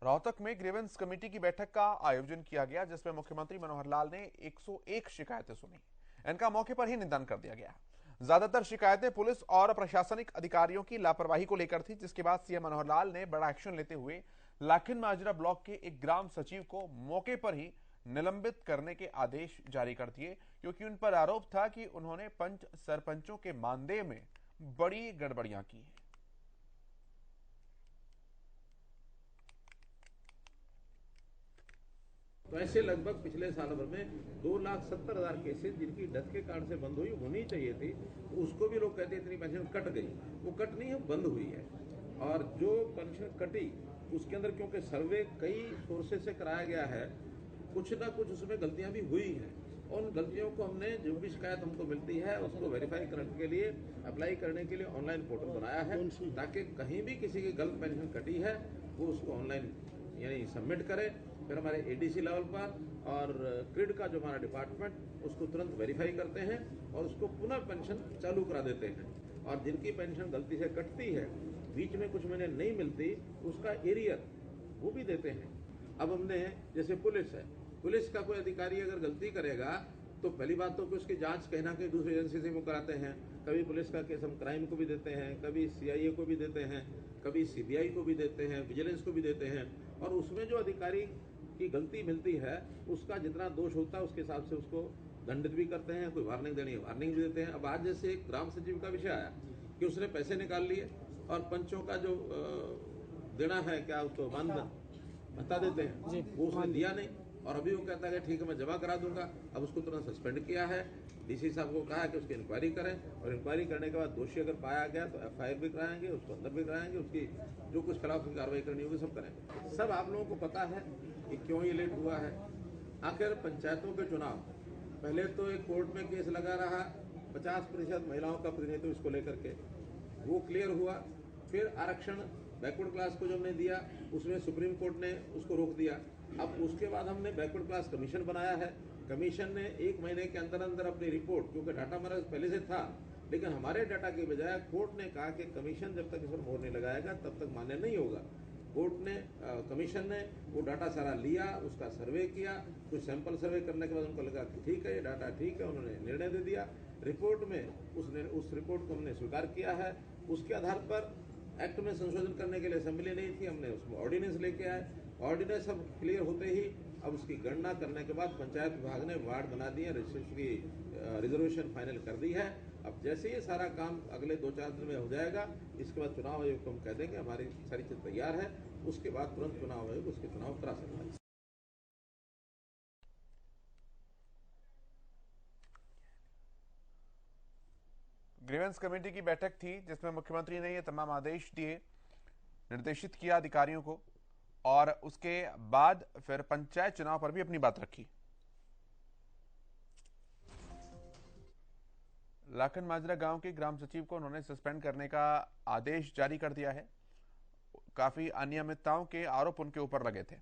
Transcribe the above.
रोहतक में grievance committee की बैठक का आयोजन किया गया, जिसमें मुख्यमंत्री मनोहर लाल ने 101 शिकायतें सुनी। इनका मौके पर ही निदान कर दिया गया। ज्यादातर शिकायतें पुलिस और प्रशासनिक अधिकारियों की लापरवाही को लेकर थी, जिसके बाद सीएम मनोहर लाल ने बड़ा एक्शन लेते हुए लाखन माजरा ब्लॉक के एक ग्राम सचिव को मौके पर ही निलंबित करने के आदेश जारी कर दिए, क्योंकि उन पर आरोप था कि उन्होंने पंच सरपंचों के मानदेय में बड़ी गड़बड़ियां की हैं। तो ऐसे लगभग पिछले साल भर में 2,70,000 केसेस जिनकी डेथ के कारण से बंद हुई होनी चाहिए थी, तो उसको भी लोग कहते हैं इतनी पेंशन कट गई। वो कट नहीं है, बंद हुई है। और जो पेंशन कटी उसके अंदर क्योंकि सर्वे कई सोर्सेज से कराया गया है, कुछ ना कुछ उसमें गलतियां भी हुई हैं। उन गलतियों को हमने, जो भी शिकायत हमको मिलती है उसको वेरीफाई करने के लिए, अप्लाई करने के लिए ऑनलाइन पोर्टल बनाया है, ताकि कहीं भी किसी की गलत पेंशन कटी है वो उसको ऑनलाइन यानी सबमिट करें। फिर हमारे एडीसी लेवल पर और क्रिड का जो हमारा डिपार्टमेंट उसको तुरंत वेरीफाई करते हैं और उसको पुनः पेंशन चालू करा देते हैं। और जिनकी पेंशन गलती से कटती है, बीच में कुछ महीने नहीं मिलती, उसका एरियर वो भी देते हैं। अब हमने, जैसे पुलिस है, पुलिस का कोई अधिकारी अगर गलती करेगा तो पहली बात तो कि उसकी जांच कहीं ना कहीं दूसरी एजेंसी से वो कराते हैं। कभी पुलिस का केस हम क्राइम को भी देते हैं, कभी सीआईए को भी देते हैं, कभी सीबीआई को भी देते हैं, विजिलेंस को भी देते हैं। और उसमें जो अधिकारी की गलती मिलती है उसका जितना दोष होता है उसके हिसाब से उसको दंडित भी करते हैं। कोई वार्निंग देनी है, वार्निंग भी देते हैं। अब आज जैसे एक ग्राम सचिव का विषय आया कि उसने पैसे निकाल लिए और पंचों का जो देना है, क्या उसको मानधन भत्ता देते हैं, वो उसने दिया नहीं। और अभी वो कहता है कि ठीक है मैं जमा करा दूंगा। अब उसको तुरंत सस्पेंड किया है। डीसी साहब को कहा कि उसकी इंक्वायरी करें और इंक्वायरी करने के बाद दोषी अगर पाया गया तो एफआईआर भी कराएंगे, उसको अंदर भी कराएंगे, उसकी जो कुछ खिलाफ की कार्रवाई करनी होगी सब करेंगे। सब आप लोगों को पता है कि क्यों ये लेट हुआ है। आखिर पंचायतों के चुनाव, पहले तो एक कोर्ट में केस लगा रहा 50% महिलाओं का प्रतिनिधित्व इसको लेकर के, वो क्लियर हुआ। फिर आरक्षण बैकवर्ड क्लास को जो हमने दिया उसमें सुप्रीम कोर्ट ने उसको रोक दिया। अब उसके बाद हमने बैकवर्ड क्लास कमीशन बनाया है। कमीशन ने 1 महीने के अंदर अंदर अपनी रिपोर्ट, क्योंकि डाटा हमारा पहले से था, लेकिन हमारे डाटा के बजाय कोर्ट ने कहा कि कमीशन जब तक इस पर मोहर नहीं लगाएगा तब तक मान्य नहीं होगा। कोर्ट ने, कमीशन ने वो डाटा सारा लिया, उसका सर्वे किया। कुछ सैंपल सर्वे करने के बाद उनको लगा कि ठीक है ये डाटा ठीक है, उन्होंने निर्णय दे दिया। रिपोर्ट में उस रिपोर्ट को हमने स्वीकार किया है। उसके आधार पर एक्ट में संशोधन करने के लिए असेंबली नहीं थी, हमने उसमें ऑर्डिनेंस लेके आए। ऑर्डिनेंस सब क्लियर होते ही अब उसकी गणना करने के बाद पंचायत विभाग ने वार्ड बना दिए, रजिस्ट्रेशन की रिजर्वेशन फाइनल कर दी है। अब जैसे ये सारा काम अगले 2-4 दिन में हो जाएगा, इसके बाद चुनाव आयोग को हम कह देंगे हमारी सारी चीज तैयार है, उसके बाद तुरंत चुनाव आयोग उसके चुनाव करा सकता है। ग्रीवेंस कमेटी की बैठक थी, जिसमें मुख्यमंत्री ने ये तमाम आदेश दिए, निर्देशित किया अधिकारियों को, और उसके बाद फिर पंचायत चुनाव पर भी अपनी बात रखी। लाखन माजरा गांव के ग्राम सचिव को उन्होंने सस्पेंड करने का आदेश जारी कर दिया है। काफी अनियमितताओं के आरोप उनके ऊपर लगे थे।